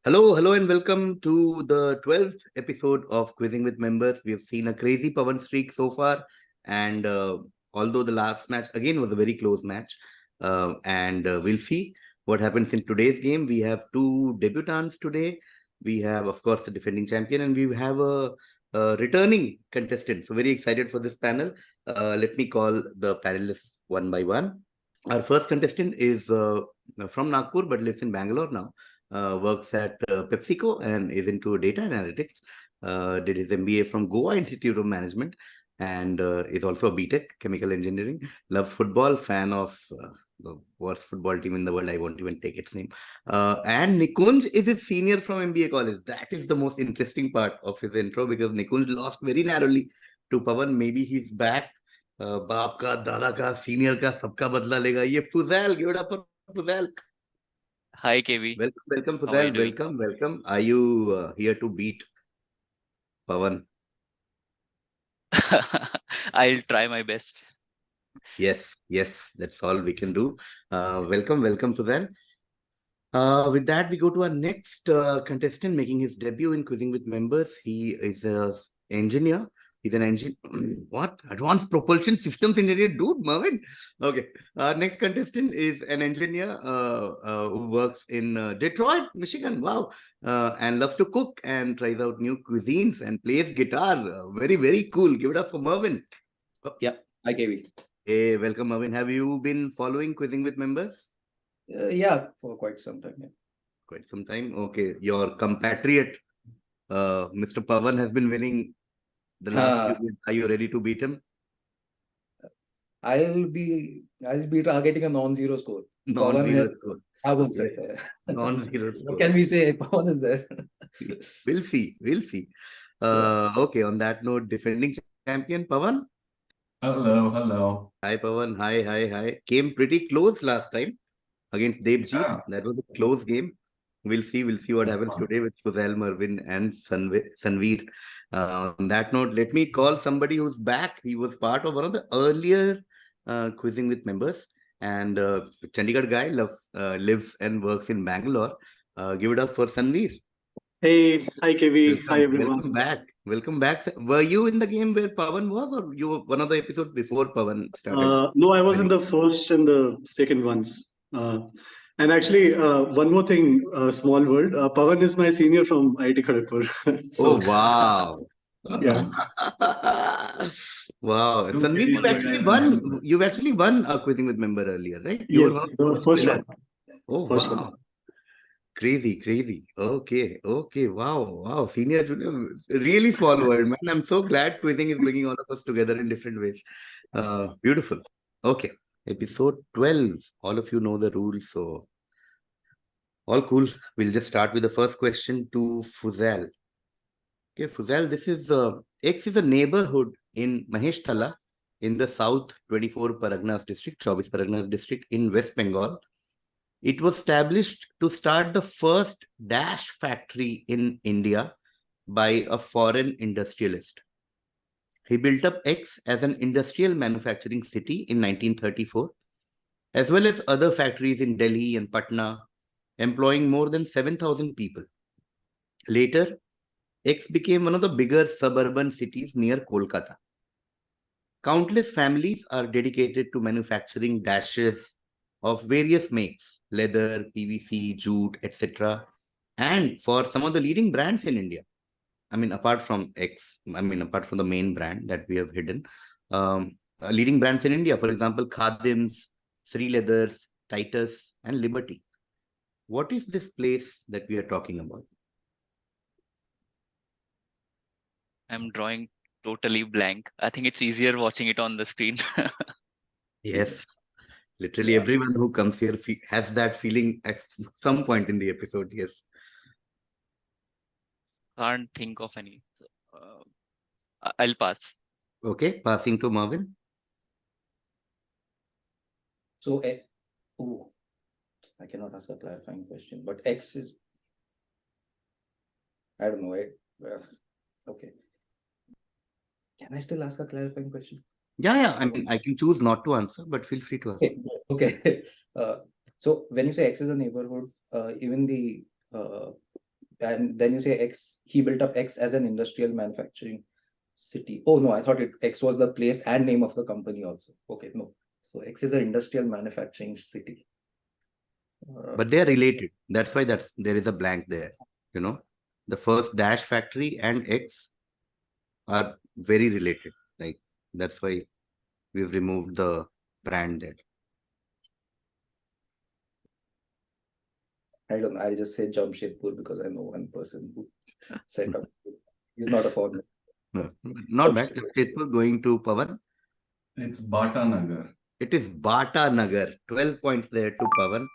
Hello, and welcome to the 12th episode of Quizzing with Members. We have seen a crazy Pavan streak so far, and although the last match again was a very close match, and we'll see what happens in today's game. We have two debutants today. We have, of course, the defending champion, and we have a returning contestant. So, very excited for this panel. Let me call the panelists one by one. Our first contestant is from Nagpur but lives in Bangalore now. Works at PepsiCo and is into data analytics. Did his MBA from Goa Institute of Management and is also a BTech, chemical engineering. Loves football, fan of the worst football team in the world. I won't even take its name. And Nikunj is his senior from MBA college. That is the most interesting part of his intro because Nikunj lost very narrowly to Pavan. Maybe he's back. बाप का दादा का senior का सबका बदला लेगा ये Fuzail. Give it up for Fuzail. Hi, KV. Welcome, How are you Fuzail. doing? Welcome. Are you here to beat Pavan? I'll try my best. Yes. That's all we can do. Welcome, Fuzail. With that, we go to our next contestant making his debut in Quizzing with Members. He is an engineer. He's an engineer. What? Advanced propulsion systems engineer, dude, Merwyn. Okay. Next contestant is an engineer who works in Detroit, Michigan. Wow. And loves to cook and tries out new cuisines and plays guitar. Very, very cool. Give it up for Merwyn. Yeah. Hi, KV. Hey, welcome, Merwyn. Have you been following Quizzing with Members? Yeah, for quite some time. Yeah. Quite some time. Okay. Your compatriot, Mr. Pavan, has been winning the last few years. Are you ready to beat him? I'll be targeting a non-zero score. Non-zero score. I will say non-zero score. What can we say? Pavan is there. We'll see. Okay. On that note, defending champion Pavan. Hello. Hi, Pavan. Hi. Came pretty close last time against Devjit. Yeah. That was a close game. We'll see what happens today with Fuzail, Merwyn, and Sanveer. On that note, let me call somebody who's back. He was part of one of the earlier Quizzing with Members, and Chandigarh guy lives and works in Bangalore. Give it up for Sanveer. Hey, hi KV, hi everyone. Welcome back. Were you in the game where Pavan was, or you were one of the episodes before Pavan started? No, I was in the first and the second ones. And actually, one more thing, small world. Pavan is my senior from IIT Kharagpur. Oh, wow. Yeah. Wow. Sanveer, you've actually won a Quizzing with Member earlier, right? Yes, the first one. Oh, First wow. one. Crazy. Okay. Wow. Senior, junior, really small world, man. I'm so glad Quizzing is bringing all of us together in different ways. Beautiful. Okay. Episode 12. All of you know the rules, so all cool. We'll just start with the first question to Fuzail. Okay, Fuzail, this is X is a neighborhood in Mahesh in the South 24 Parganas district, 24 Parganas district in West Bengal. It was established to start the first dash factory in India by a foreign industrialist. He built up X as an industrial manufacturing city in 1934, as well as other factories in Delhi and Patna, employing more than 7,000 people. Later, X became one of the bigger suburban cities near Kolkata. Countless families are dedicated to manufacturing dashes of various makes, leather, PVC, jute, etc. And for some of the leading brands in India. Apart from the main brand that we have hidden, leading brands in India, for example, Khadims, Sri Leathers, Titus, and Liberty. What is this place that we are talking about? I'm drawing totally blank. I think it's easier watching it on the screen. Yes. Literally everyone who comes here has that feeling at some point in the episode. Yes. Can't think of any. I'll pass. Okay, passing to Merwyn. So, I cannot ask a clarifying question, but X is, I don't know. Okay. Can I still ask a clarifying question? Yeah. I can choose not to answer, but feel free to answer. Okay. So when you say X is a neighborhood, even the and then you say X, he built up X as an industrial manufacturing city. Oh no, I thought X was the place and name of the company also. Okay, no. So X is an industrial manufacturing city. But they are related. That's why there is a blank there. You know, the first dash factory and X are very related. Like that's why we've removed the brand there. I don't know. I'll just say Jamshedpur because I know one person who set up. He's not a foreigner. No, not bad. Jamshedpur going to Pavan. It's Bata Nagar. It is Bata Nagar. 12 points there to Pavan.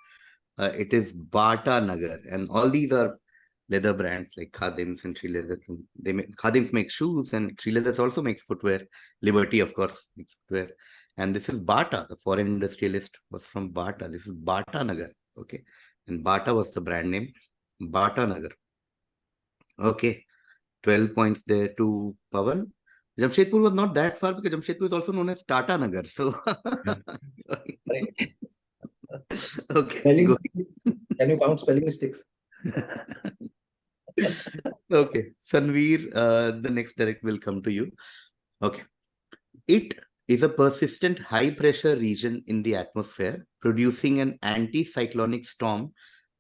It is Bata Nagar. And all these are leather brands like Khadims and Sri Leathers. Khadims make shoes and Sri Leathers also makes footwear. Liberty, of course, makes footwear. And this is Bata. The foreign industrialist was from Bata. This is Bata Nagar. Okay. And Bata was the brand name. Bata Nagar. Okay. 12 points there to Pavan. Jamshedpur was not that far because Jamshedpur is also known as Tata Nagar. So, okay. Spelling, can you count spelling mistakes? Okay. Sanveer, the next direct will come to you. Okay. It is a persistent high pressure region in the atmosphere, producing an anticyclonic storm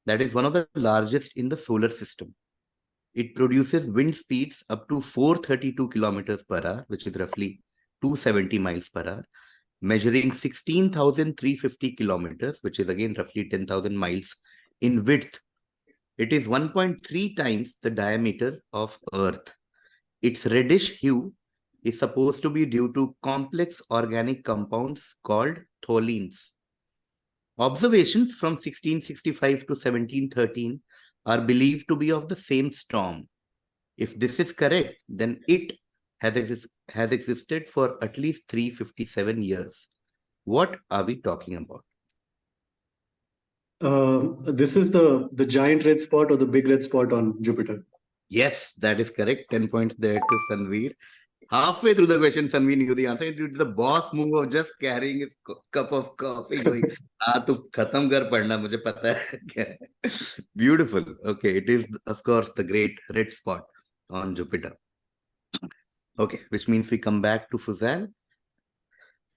that is one of the largest in the solar system. It produces wind speeds up to 432 kilometers per hour, which is roughly 270 miles per hour, measuring 16,350 kilometers, which is again roughly 10,000 miles in width. It is 1.3 times the diameter of Earth. Its reddish hue is supposed to be due to complex organic compounds called tholins. Observations from 1665 to 1713 are believed to be of the same storm. If this is correct, then it has existed for at least 357 years. What are we talking about? This is the giant red spot or the big red spot on Jupiter. Yes, that is correct. 10 points there to Sanveer. Halfway through the question, Sanveer knew the answer. It did the boss move of just carrying his cup of coffee, going, tu khatam kar padna, mujhe pata hai. Beautiful. Okay, it is, of course, the great red spot on Jupiter. Okay, which means we come back to Fuzail.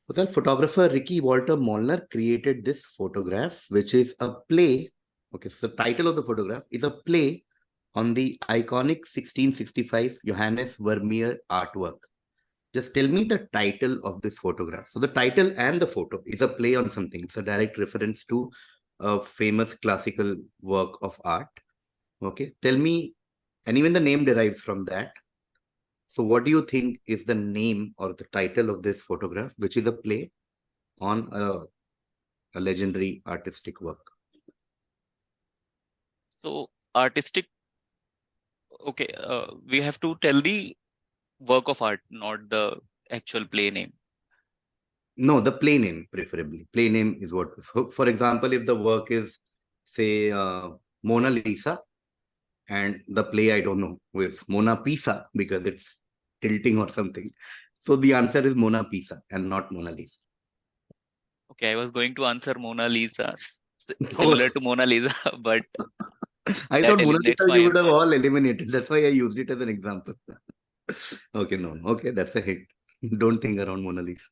Fuzail, photographer Ricky Walter Molnar created this photograph, which is a play. Okay, so the title of the photograph is a play on the iconic 1665 Johannes Vermeer artwork. Just tell me the title of this photograph. So the title and the photo is a play on something. It's a direct reference to a famous classical work of art. Okay, tell me, and even the name derives from that. So what do you think is the name or the title of this photograph, which is a play on a legendary artistic work? So artistic, okay, we have to tell the work of art, not the actual play name. No, the play name preferably. Play name is what. So for example, if the work is, say, Mona Lisa, and the play, I don't know, with Mona Pisa because it's tilting or something. So the answer is Mona Pisa and not Mona Lisa. Okay, I was going to answer Mona Lisa, similar to Mona Lisa, but I that thought Mona eliminates Lisa my you would have answer. all eliminated. That's why I used it as an example. Okay, no. Okay, that's a hint. Don't think around Mona Lisa.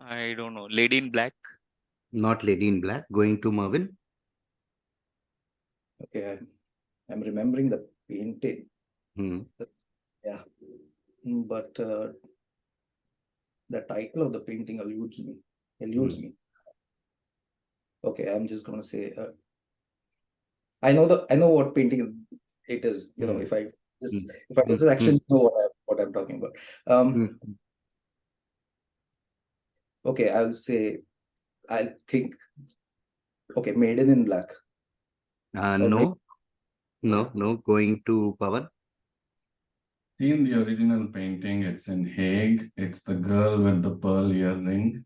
I don't know. Lady in Black. Not Lady in Black. Going to Merwyn. Okay, I'm remembering the painting. Yeah, but the title of the painting eludes me. Okay, I'm just gonna say I know what painting it is. You know, if I just actually know what I'm talking about. Okay, I'll think. Okay, Maiden in Black. No. Going to Pavan. Seen the original painting, it's in Hague. It's the girl with the pearl earring.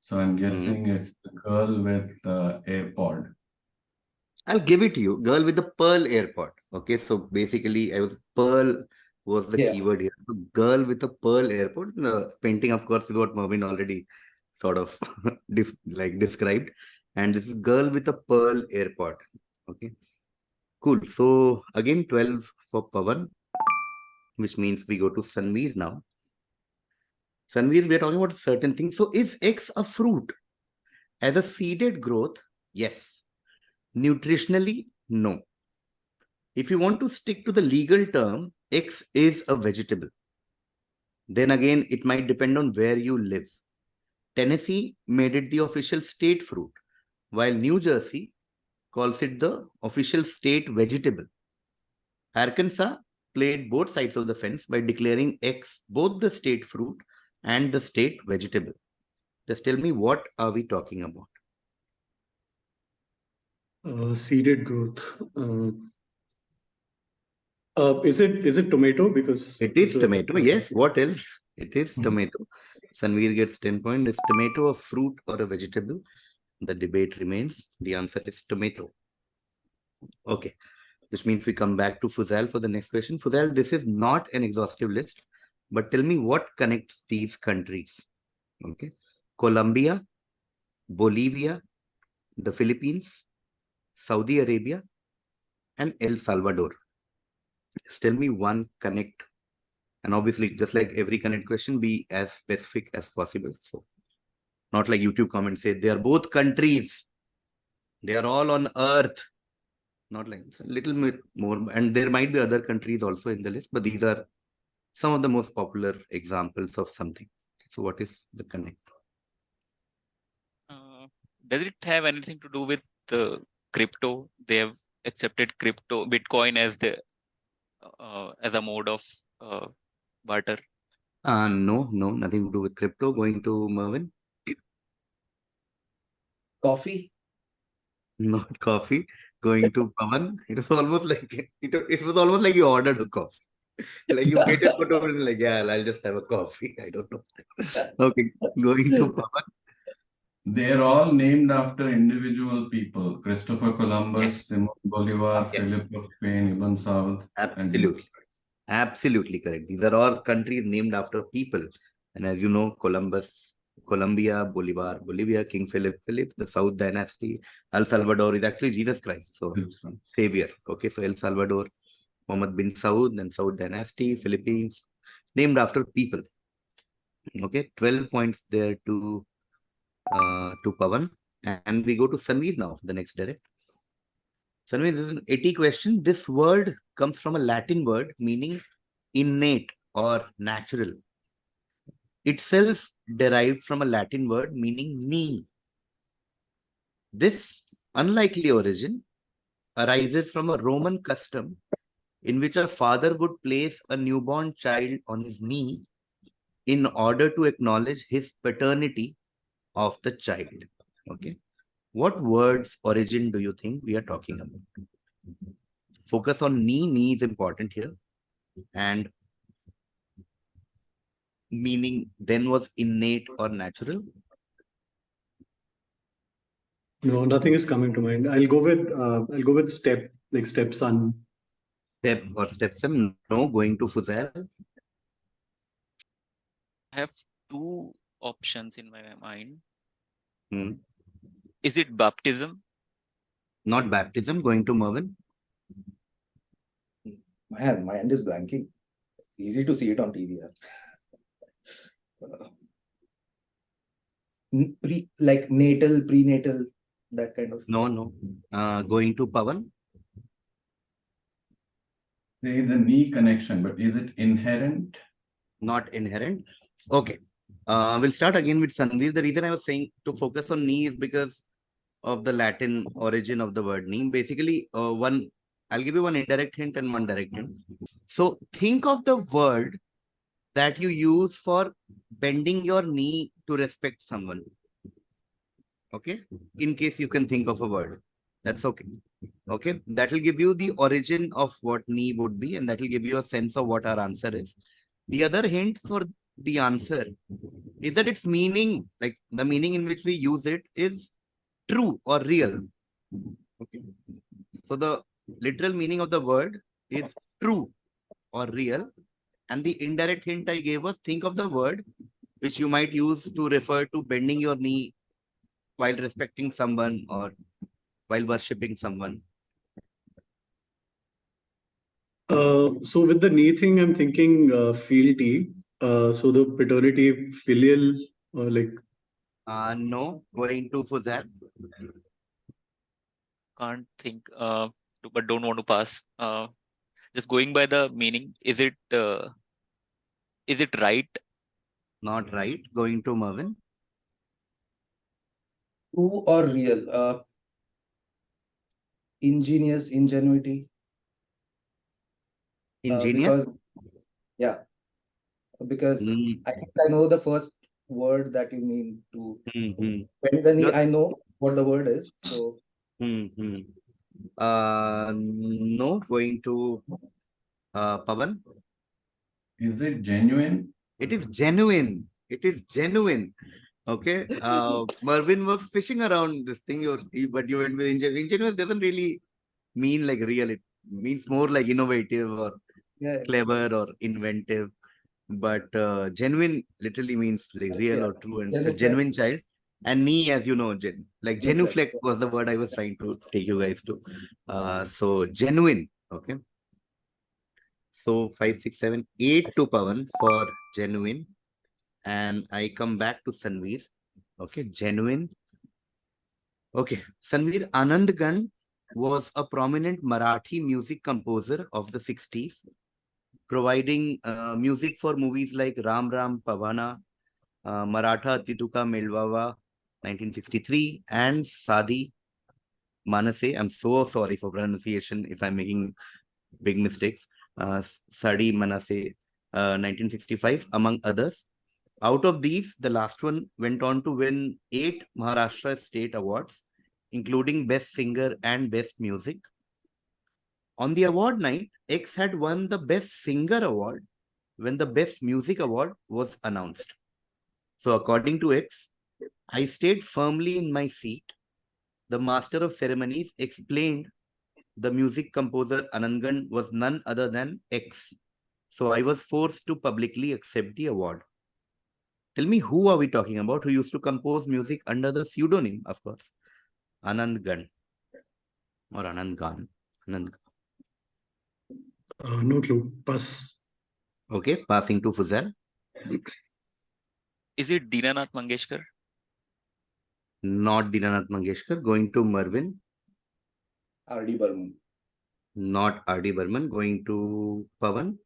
So I'm guessing it's the girl with the AirPod. I'll give it to you. Girl with the pearl AirPod. Okay, so basically, pearl was the keyword here. So girl with a pearl AirPod. The painting, of course, is what Merwyn already sort of described. And this is girl with a pearl AirPod. Okay, cool. So again, 12 for Pavan, which means we go to Sanveer now. Sanveer, we are talking about certain things. So is X a fruit? As a seeded growth, yes. Nutritionally, no. If you want to stick to the legal term, X is a vegetable. Then again, it might depend on where you live. Tennessee made it the official state fruit, while New Jersey calls it the official state vegetable. Arkansas played both sides of the fence by declaring X both the state fruit and the state vegetable. Just tell me, what are we talking about? Seeded growth. Is it tomato? Because It is tomato. Yes. What else? It is tomato. Sanveer gets 10 points. Is tomato a fruit or a vegetable? The debate remains. The answer is tomato. Okay. Which means we come back to Fuzail for the next question. Fuzail, this is not an exhaustive list, but tell me what connects these countries. Okay. Colombia, Bolivia, the Philippines, Saudi Arabia, and El Salvador. Just tell me one connect. And obviously, just like every connect question, be as specific as possible. So, not like YouTube comments say, they are both countries. They are all on earth. Not like a little bit more. And there might be other countries also in the list, but these are some of the most popular examples of something. So, what is the connect? Does it have anything to do with the crypto? They have accepted crypto, Bitcoin as the as a mode of barter. No, nothing to do with crypto. Going to Merwyn. Coffee? Not coffee. Going to Pavan. It was almost like it was almost like you ordered a coffee. Like you waited for 2 minutes, like, yeah, I'll just have a coffee. I don't know. Okay, going to Pavan. They're all named after individual people. Christopher Columbus, Yes. Simon Bolivar, Yes. Philip of Spain, Ibn Saud. Absolutely. Absolutely correct. These are all countries named after people. And as you know, Colombia, Bolivia, King Philip, the South Dynasty, El Salvador is actually Jesus Christ. So Savior. Okay, so El Salvador, Muhammad bin Saud, then South Dynasty, Philippines, named after people. Okay, 12 points there to Pavan. And we go to Sanveer now, the next direct. Sanveer, this is an 80 question. This word comes from a Latin word meaning innate or natural. Itself derived from a Latin word meaning knee. This unlikely origin arises from a Roman custom in which a father would place a newborn child on his knee in order to acknowledge his paternity of the child. Okay. What word's origin do you think we are talking about? Focus on knee. Knee is important here. And meaning then was innate or natural? No, nothing is coming to mind. I'll go with step, like stepson. Step or stepson? No. Going to Fuzail? I have two options in my mind. Hmm. Is it baptism? Not baptism. Going to Merwyn? Man, my hand is blanking. It's easy to see it on TV. Like natal, prenatal, that kind of. No. Going to Pavan? Say the knee connection, but is it inherent? Not inherent. Okay. We'll start again with Sanveer. The reason I was saying to focus on knee is because of the Latin origin of the word knee. Basically, I'll give you one indirect hint and one direct hint. So think of the word that you use for bending your knee to respect someone. Okay. In case you can think of a word, that's okay. Okay. That will give you the origin of what knee would be, and that will give you a sense of what our answer is. The other hint for the answer is that its meaning, like the meaning in which we use it, is true or real. Okay. So the literal meaning of the word is true or real. And the indirect hint I gave was think of the word which you might use to refer to bending your knee while respecting someone or while worshipping someone. So with the knee thing, I'm thinking fealty. So the paternity, filial, like. No, going to Fuzail. Can't think. But don't want to pass. Just going by the meaning. Is it right? Not right. Going to Merwyn. True or real? Ingenious, ingenuity. Ingenious. Because I think I know the first word that you mean to bend the knee. I know what the word is. So. No, going to Pavan. Is it genuine? It is genuine. It is genuine. Okay. Merwyn was fishing around this thing, but you went with ingenuous doesn't really mean like real. It means more like innovative or clever or inventive. But genuine literally means like real or true, and it's a genuine child. And me, as you know, genuflect was the word I was trying to take you guys to. So genuine. Okay. So 5, 6, 7, 8 to Pavan for genuine. And I come back to Sanveer. Okay, genuine. Okay, Sanveer, Anand Gan was a prominent Marathi music composer of the 60s, providing music for movies like Ram Ram Pavana, Maratha Tituka Melwawa, 1963, and Sadi Manase. I'm so sorry for pronunciation if I'm making big mistakes. Sadi Manase, 1965, among others. Out of these, the last one went on to win 8 Maharashtra State Awards, including Best Singer and Best Music. On the award night, X had won the Best Singer Award when the Best Music Award was announced. So according to X, I stayed firmly in my seat. The master of ceremonies explained the music composer Anangan was none other than X. So I was forced to publicly accept the award. Tell me, who are we talking about who used to compose music under the pseudonym, of course? Anand Gan or Anand Gan. Anand. No clue. Pass. Okay, passing to Fuzail. Is it Dinanath Mangeshkar? Not Dinanath Mangeshkar. Going to Merwyn. R.D. Burman. Not R.D. Burman. Going to Pavan.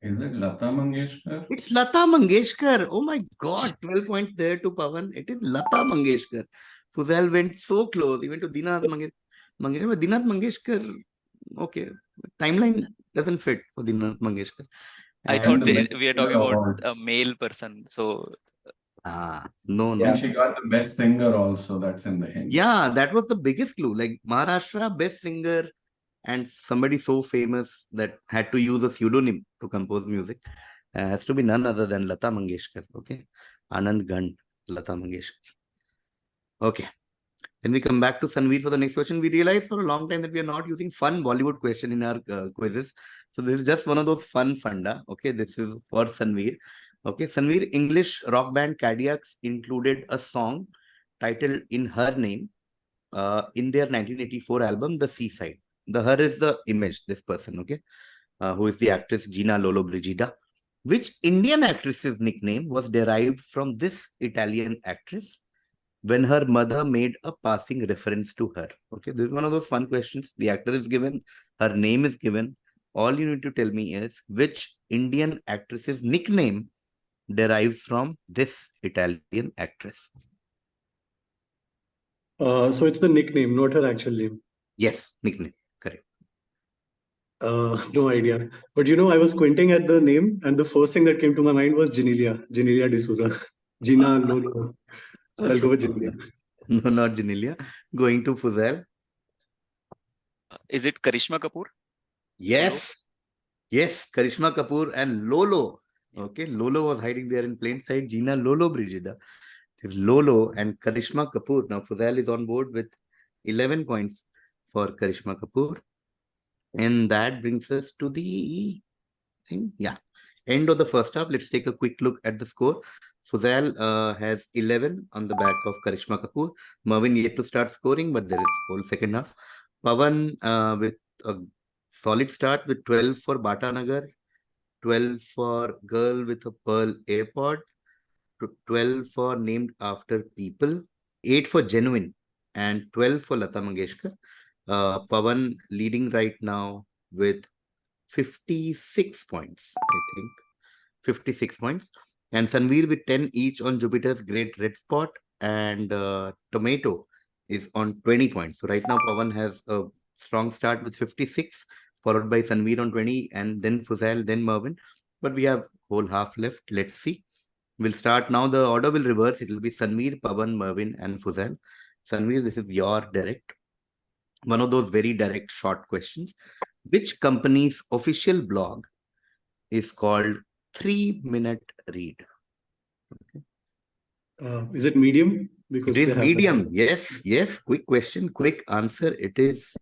Is it Lata Mangeshkar? It's Lata Mangeshkar. Oh my God. 12 points there to Pavan. It is Lata Mangeshkar. Fuzail went so close. He went to Dinanath Mangeshkar. But Dinanath Mangeshkar, okay. Timeline doesn't fit for Dinanath Mangeshkar. I thought we are talking about a male person. So. No. And she got the best singer also. That's in the hint. Yeah, that was the biggest clue. Like Maharashtra best singer and somebody so famous that had to use a pseudonym to compose music has to be none other than Lata Mangeshkar. Okay, Anand Gand, Lata Mangeshkar. Okay. When we come back to Sanveer for the next question, we realized for a long time that we are not using fun Bollywood question in our quizzes. So this is just one of those fun funda. Okay, this is for Sanveer. Okay, Sanveer, English rock band Cadillacs included a song titled In Her Name in their 1984 album, The Seaside. The her is the image, this person, okay, who is the actress Gina Lollobrigida. Which Indian actress's nickname was derived from this Italian actress when her mother made a passing reference to her? Okay, this is one of those fun questions. The actor is given, her name is given. All you need to tell me is which Indian actress's nickname derives from this Italian actress. So it's the nickname, not her actual name. Yes, nickname. Correct. No idea. But I was squinting at the name, and the first thing that came to my mind was Ginelia D'Souza. Gina Lolo. So I'll go with Ginelia. No, not Ginelia. Going to Fuzail. Is it Karishma Kapoor? Yes. Yes, Karishma Kapoor and Lolo. Okay, Lolo was hiding there in plain sight. Gina Lollobrigida. It is Lolo and Karishma Kapoor. Now, Fuzail is on board with 11 points for Karishma Kapoor. And that brings us to the thing. Yeah. End of the first half. Let's take a quick look at the score. Fuzail has 11 on the back of Karishma Kapoor. Merwyn yet to start scoring, but there is whole second half. Pavan with a Solid start with 12 for Bata Nagar, 12 for Girl with a Pearl Airpod, 12 for Named After People, 8 for Genuine, and 12 for Lata Mangeshkar. Pavan leading right now with 56 points, I think. 56 points. And Sanveer with 10 each on Jupiter's Great Red Spot, and Tomato is on 20 points. So right now Pavan has a strong start with 56, followed by Sanveer on 20, and then Fuzail, then Merwyn. But we have whole half left. Let's see. We'll start now. The order will reverse. It will be Sanveer, Pavan, Merwyn, and Fuzail. Sanveer, this is your direct. One of those very direct short questions. Which company's official blog is called 3-Minute Read? Is it Medium? Because It they is have Medium. Yes, yes. Quick question, quick answer. It is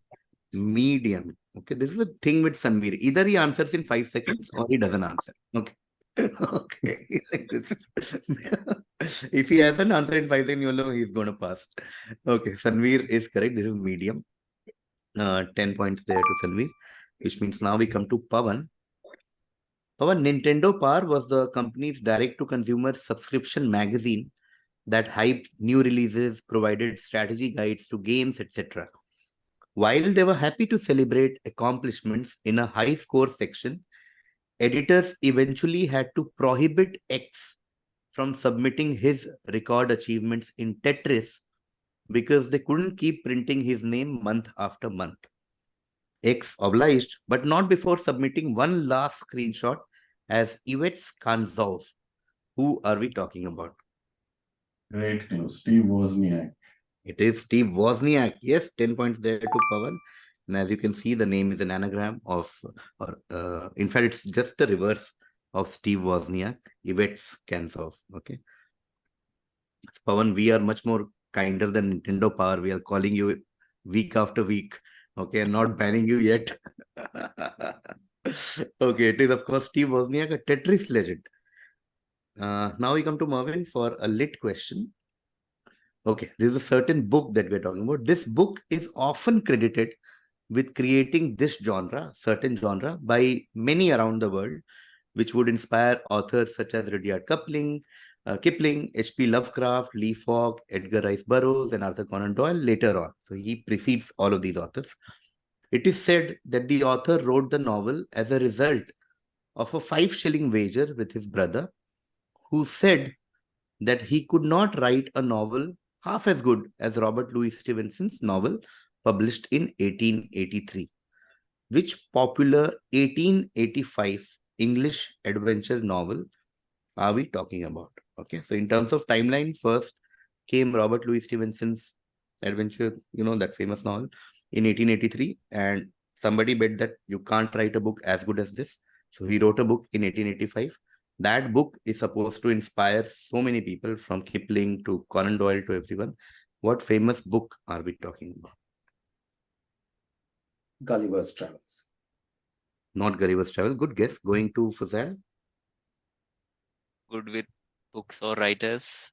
Medium. Okay, this is the thing with Sanveer. Either he answers in 5 seconds or he doesn't answer. Okay. Okay. If he hasn't answered in 5 seconds, you know he's going to pass. Okay, Sanveer is correct. This is Medium. 10 points there to Sanveer, which means now we come to Pavan. Pavan, Nintendo Power was the company's direct-to-consumer subscription magazine that hyped new releases, provided strategy guides to games, etc. While they were happy to celebrate accomplishments in a high score section, editors eventually had to prohibit X from submitting his record achievements in Tetris because they couldn't keep printing his name month after month. X obliged, but not before submitting one last screenshot as Ivets Kanzov. Who are we talking about? Great clue. Steve Wozniak. It is Steve Wozniak. Yes, 10 points there to Pavan. And as you can see, the name is an anagram of, in fact, it's just the reverse of Steve Wozniak, Ivets Kanzov. Okay. Pavan, we are much more kinder than Nintendo Power. We are calling you week after week. Okay, and not banning you yet. Okay, it is, of course, Steve Wozniak, a Tetris legend. Now we come to Merwyn for a lit question. Okay, this is a certain book that we're talking about. This book is often credited with creating this genre, certain genre, by many around the world, which would inspire authors such as Rudyard Kipling, H.P. Lovecraft, Lee Falk, Edgar Rice Burroughs, and Arthur Conan Doyle later on. So he precedes all of these authors. It is said that the author wrote the novel as a result of a 5-shilling wager with his brother, who said that he could not write a novel half as good as Robert Louis Stevenson's novel published in 1883. Which popular 1885 English adventure novel are we talking about? Okay, so in terms of timeline, first came Robert Louis Stevenson's adventure, that famous novel in 1883, and somebody bet that you can't write a book as good as this. So he wrote a book in 1885. That book is supposed to inspire so many people, from Kipling to Conan Doyle to everyone. What famous book are we talking about? Gulliver's Travels. Not Gulliver's Travels. Good guess. Going to Fuzail. Good with books or writers.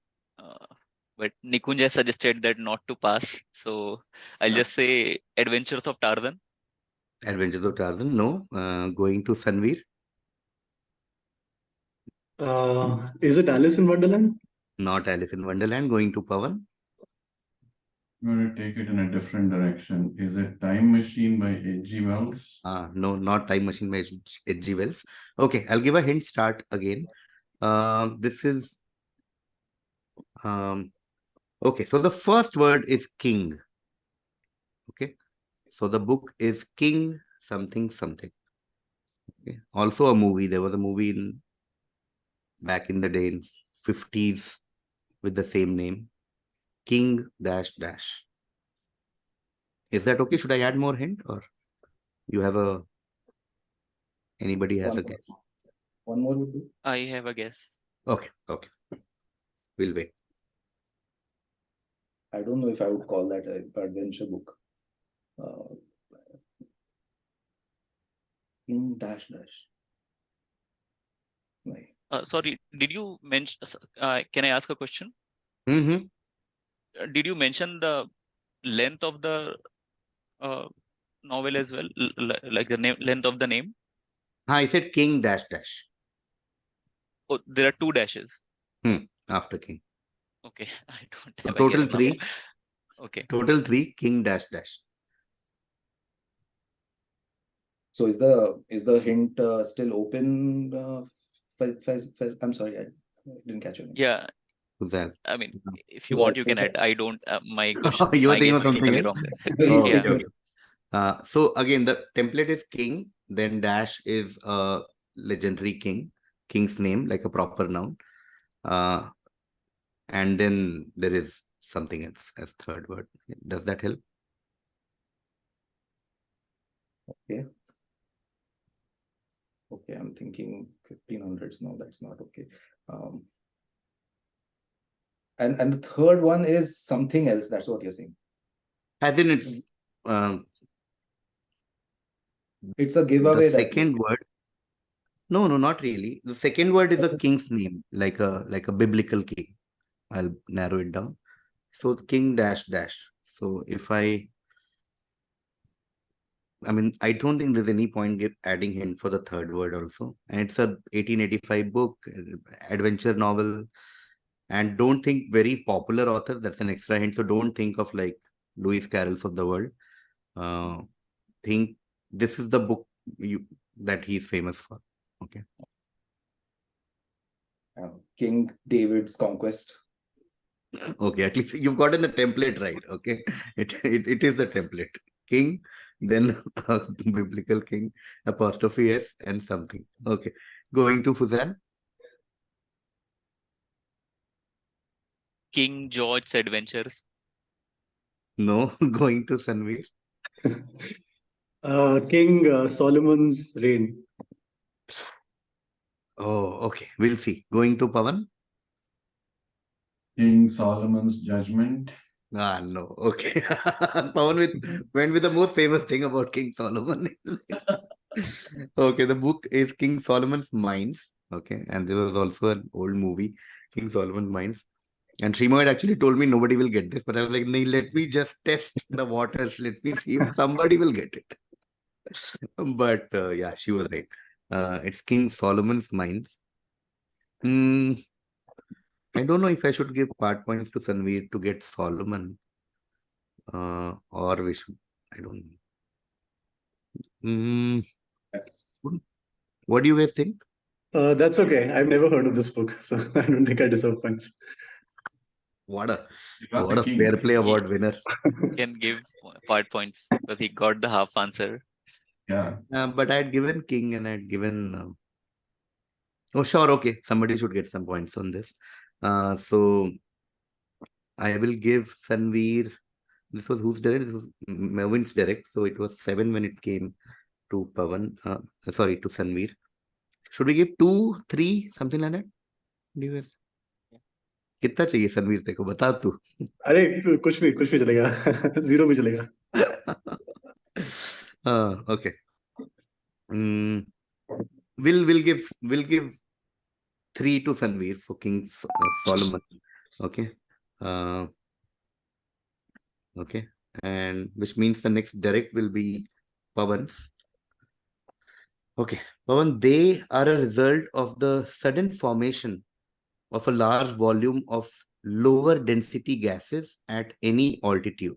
But Nikunj suggested that not to pass. So I'll just say Adventures of Tarzan. Adventures of Tarzan. No. Going to Sanveer. Is it Alice in Wonderland? Not Alice in Wonderland. Going to Pavan. I'm going to take it in a different direction. Is it Time Machine by H.G. Wells? No, not Time Machine by H.G. Wells. Okay, I'll give a hint. Start again. This is okay. So the first word is king. Okay, so the book is King something something. Okay, also a movie. There was a movie back in the day in 50s with the same name, King dash dash. Is that okay? Should I add more hint, or you have a? Anybody has a guess? One more would be. I have a guess. Okay, okay. We'll wait. I don't know if I would call that an adventure book. In dash dash. Sorry, did you mention? Can I ask a question? Mm-hmm. Did you mention the length of the novel as well, like the name, length of the name? I said king dash dash. Oh, there are 2 dashes. After king. Okay, I don't So have a total guess now. 3. Okay. Total 3, king dash dash. So is the hint still open? I'm sorry, I didn't catch your name. Yeah, Fuzail. I mean, if you Fuzail, want, you can add. Fuzail. I don't. My question, You were my thinking guess of is something totally else? wrong there. Very Yeah. Okay, okay. So again, the template is king, then dash is a legendary king, king's name, like a proper noun. And then there is something else as third word. Does that help? Okay. Okay, I'm thinking 1500s. No, that's not okay. And the third one is something else. That's what you're saying. As in it's It's a the giveaway that second word. No, not really. The second word is a king's name, like a biblical king. I'll narrow it down. So king dash dash. So if I mean, I don't think there's any point adding hint for the third word also. And it's a 1885 book, adventure novel, and don't think very popular author. That's an extra hint. So don't think of like Lewis Carroll's of the world. Think this is the book that he's famous for. Okay. King David's Conquest. Okay, at least you've gotten the template right. Okay, it is the template. King, then a biblical king, apostrophe S, and something. Okay, going to Fuzail. King George's Adventures. No, going to Sanveer. King Solomon's reign. Oh, okay, we'll see. Going to Pavan. King Solomon's Judgment. No. Okay. Pavan went with the most famous thing about King Solomon. Okay, the book is King Solomon's Mines. Okay, and there was also an old movie, King Solomon's Mines. And Shrimo had actually told me nobody will get this, but I was like, "Nee, let me just test the waters. Let me see if somebody will get it." But yeah, she was right. It's King Solomon's Mines. I don't know if I should give part points to Sanveer to get Solomon, or we should. I don't know. Yes. What do you guys think? That's okay. I've never heard of this book, so I don't think I deserve points. What a You got what the a king. fair play award winner. Can give part points because he got the half answer. Yeah. But I had given King and I had given. Oh, sure. Okay. Somebody should get some points on this. So I will give Sanveer. This was who's direct? This was Merwyn's direct. So it was 7 when it came to Pavan. Sorry, to Sanveer. Should we give 2, 3, something like that? Do you guys? कितना चाहिए सनवीर तेरे को बता तू अरे कुछ भी चलेगा 0 भी चलेगा Okay. We'll give 3 to Sanveer for King Solomon. Okay. Okay. And which means the next direct will be Pavan's. Okay. Pavan, they are a result of the sudden formation of a large volume of lower density gases at any altitude.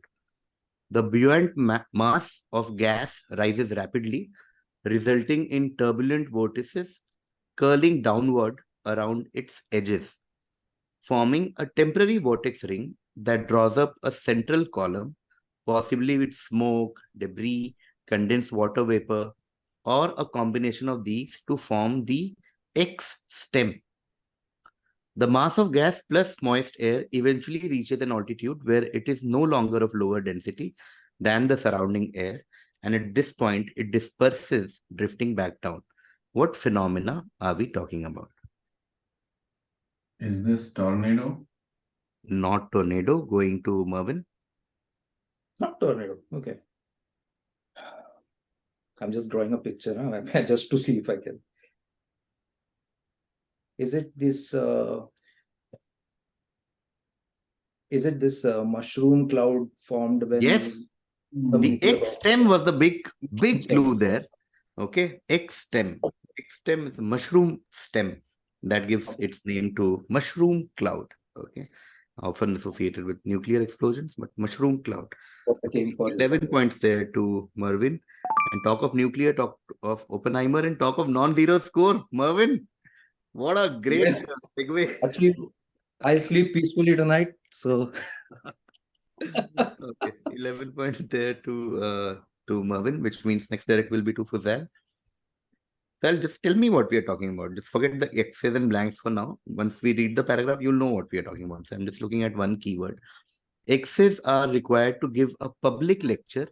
The buoyant mass of gas rises rapidly, resulting in turbulent vortices curling downward around its edges, forming a temporary vortex ring that draws up a central column, possibly with smoke, debris, condensed water vapor, or a combination of these to form the X stem. The mass of gas plus moist air eventually reaches an altitude where it is no longer of lower density than the surrounding air, and at this point, it disperses, drifting back down. What phenomena are we talking about? Is this tornado? Not tornado. Going to Merwyn. Not tornado. Okay. I'm just drawing a picture just to see if I can. Is it this mushroom cloud formed when Yes. The X stem was the big clue there. Okay, X stem. X stem is a mushroom stem that gives its name to mushroom cloud. Okay, often associated with nuclear explosions, but mushroom cloud. Okay, 11 points there to Merwyn. And talk of nuclear, talk of Oppenheimer, and talk of non-zero score. Merwyn, what a great segue. Actually, I'll sleep peacefully tonight. So okay, 11 points there to Merwyn, which means next direct will be to Fuzail. Sal, just tell me what we are talking about. Just forget the X's and blanks for now. Once we read the paragraph, you'll know what we are talking about. So I'm just looking at one keyword. X's are required to give a public lecture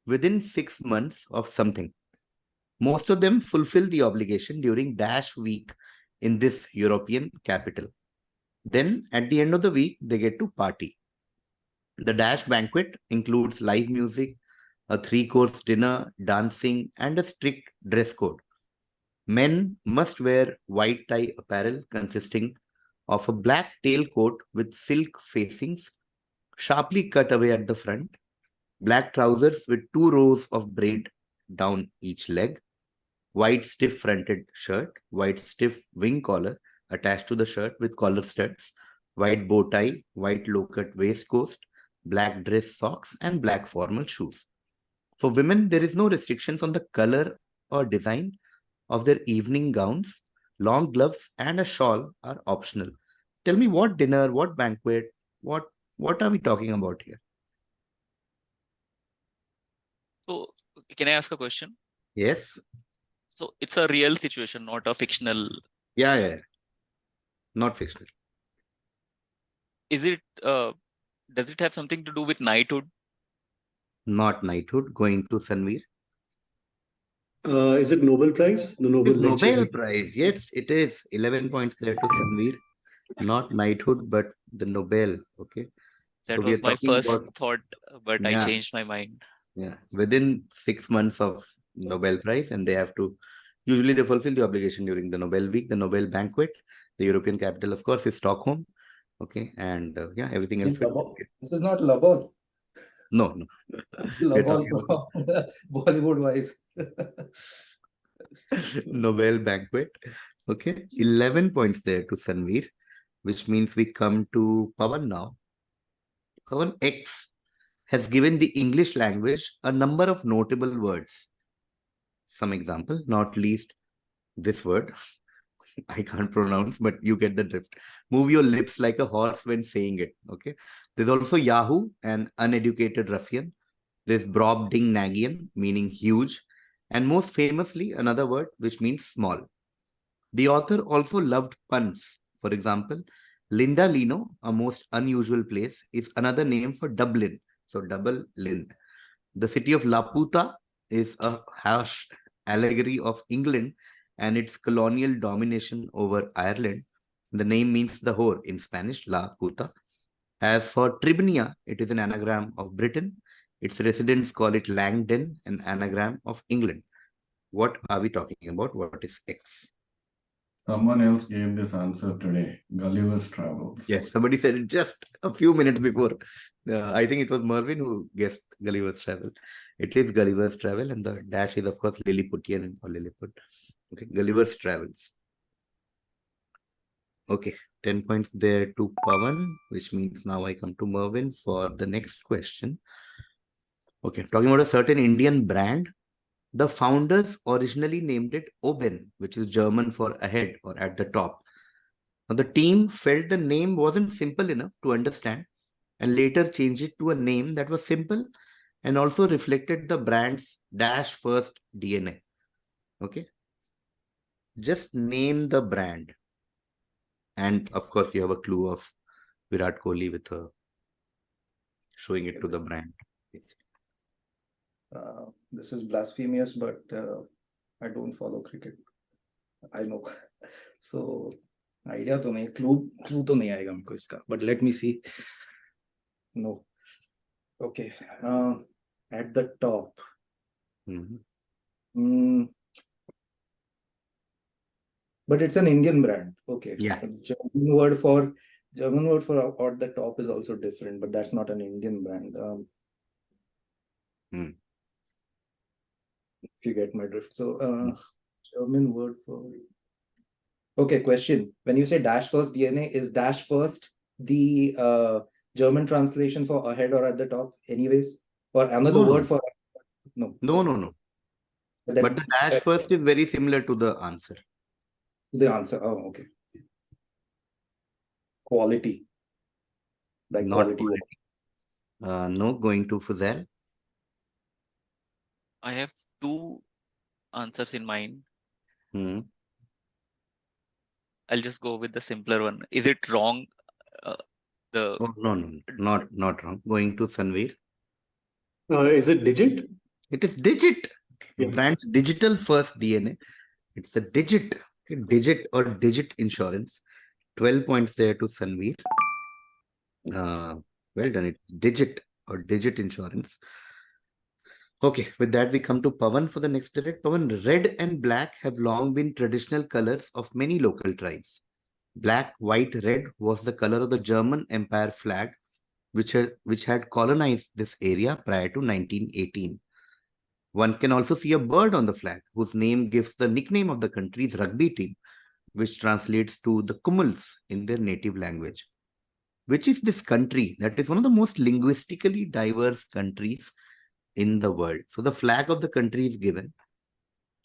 within 6 months of something. Most of them fulfill the obligation during dash week in this European capital. Then at the end of the week, they get to party. The dash banquet includes live music, a 3-course dinner, dancing, and a strict dress code. Men must wear white tie apparel consisting of a black tailcoat with silk facings, sharply cut away at the front, black trousers with 2 rows of braid down each leg, white stiff fronted shirt, white stiff wing collar attached to the shirt with collar studs, white bow tie, white low-cut waistcoat, black dress socks, and black formal shoes. For women, there is no restrictions on the color or design of their evening gowns. Long gloves and a shawl are optional. Tell me, what dinner, what banquet, what are we talking about here? So, can I ask a question? Yes. So it's a real situation, not a fictional. Yeah. Not fictional. Is it? Does it have something to do with knighthood? Not knighthood. Going to Sanveer. Is it Nobel Prize? The Nobel lecture? Nobel Prize. Yes, it is. 11 points there to Sanveer. Not knighthood, but the Nobel. Okay. That was my first thought, but I changed my mind. Yeah. Within 6 months of Nobel Prize, and they have to, usually they fulfill the obligation during the Nobel week, the Nobel banquet. The European capital, of course, is Stockholm. Okay. And everything else. This is not Labon. No. Labon from Bollywood wives. Nobel banquet. Okay. 11 points there to Sanveer, which means we come to Pavan now. Pavan, X has given the English language a number of notable words. Some example, not least this word. I can't pronounce, but you get the drift. Move your lips like a horse when saying it. Okay. There's also Yahoo, an uneducated ruffian. There's Brobdingnagian, meaning huge. And most famously, another word which means small. The author also loved puns. For example, Linda Lino, a most unusual place, is another name for Dublin. So double Lind. The city of Laputa is a harsh allegory of England and its colonial domination over Ireland. The name means the whore in Spanish, La Puta. As for Tribunia, it is an anagram of Britain. Its residents call it Langdon, an anagram of England. What are we talking about? What is X? Someone else gave this answer today. Gulliver's Travels. Yes, somebody said it just a few minutes before. I think it was Merwyn who guessed Gulliver's Travel. It is Gulliver's Travel, and the dash is, of course, Lilliputian or Lilliput. Okay, Gulliver's Travels. Okay, 10 points there to Pavan, which means now I come to Merwyn for the next question. Okay, talking about a certain Indian brand. The founders originally named it Oben, which is German for ahead or at the top. Now, the team felt the name wasn't simple enough to understand and later changed it to a name that was simple and also reflected the brand's dash first DNA. Okay. Just name the brand. And of course, you have a clue of Virat Kohli with showing it to the brand. This is blasphemous, but I don't follow cricket. I know. So idea to nahi, clue to nahi aayega humko iska. But let me see. No. Okay. At the top. But it's an Indian brand. Okay. Yeah. German word for at the top is also different, but that's not an Indian brand. Hmm. If you get my drift. So, German word for. Okay, question. When you say dash first DNA, is dash first the German translation for ahead or at the top, anyways? Or another No, word no, for no? no, no, no. But But the dash first is very similar to the answer. the answer. Oh, okay. Quality. Like Not quality. quality. No, going to Fuzail. I have two answers in mind. Hmm. I'll just go with the simpler one. Is it wrong? The Oh, no, no, not wrong. Going to Sanveer. Is it digit? It is digit. Yeah. Brand's digital first DNA. It's a digit. Okay, digit or digit insurance. 12 points there to Sanveer. Well done. It's digit or digit insurance. Okay, with that we come to Pavan for the next direct. Pavan, red and black have long been traditional colors of many local tribes. Black, white, red was the color of the German Empire flag, which had colonized this area prior to 1918. One can also see a bird on the flag, whose name gives the nickname of the country's rugby team, which translates to the Kumuls in their native language. Which is this country that is one of the most linguistically diverse countries in the world? So the flag of the country is given,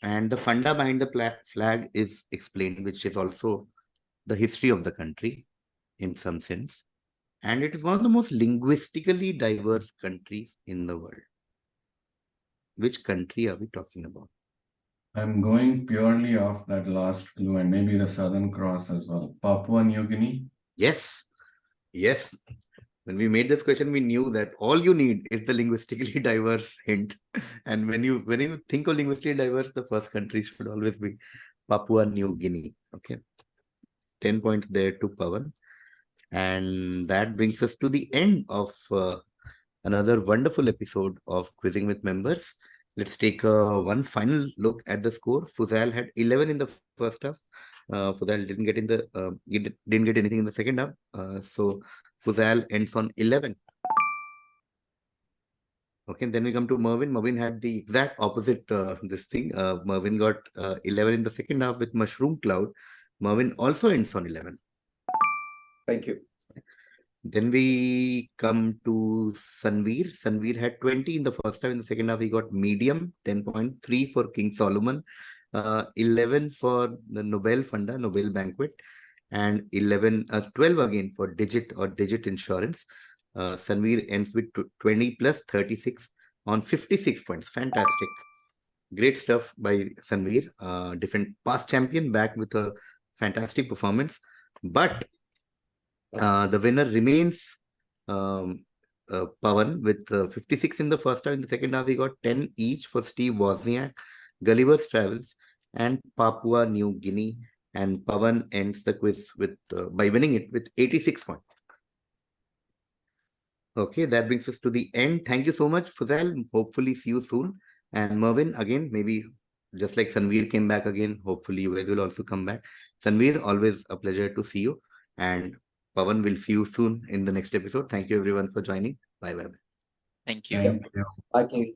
and the funda behind the flag is explained, which is also the history of the country in some sense. And it is one of the most linguistically diverse countries in the world. Which country are we talking about? I'm going purely off that last clue and maybe the Southern Cross as well. Papua New Guinea. Yes. Yes. When we made this question, we knew that all you need is the linguistically diverse hint. And when you think of linguistically diverse, the first country should always be Papua New Guinea. Okay. 10 points there to Pavan. And that brings us to the end of another wonderful episode of Quizzing with Members. Let's take one final look at the score. Fuzail had 11 in the first half. Fuzail didn't get anything in the second half. So Fuzail ends on 11. Okay, then we come to Merwyn. Merwyn had the exact opposite this thing. Merwyn got 11 in the second half with Mushroom Cloud. Merwyn also ends on 11. Thank you. Then we come to Sanveer. Sanveer had 20 in the first half. In the second half, he got medium, 10.3 for King Solomon, 11 for the Nobel Funda, Nobel Banquet, and 12 again for Digit or Digit Insurance. Sanveer ends with 20 plus 36 on 56 points. Fantastic. Great stuff by Sanveer. Different past champion back with a fantastic performance. But the winner remains Pavan with 56 in the first half. In the second half, he got 10 each for Steve Wozniak, Gulliver's Travels, and Papua New Guinea. And Pavan ends the quiz with by winning it with 86 points. Okay, that brings us to the end. Thank you so much, Fuzail. Hopefully, see you soon. And Merwyn, again, maybe just like Sanveer came back again, hopefully you guys will also come back. Sanveer, always a pleasure to see you. And Pavan, will see you soon in the next episode. Thank you everyone for joining. Bye bye. Thank you. Thank you. Thank you.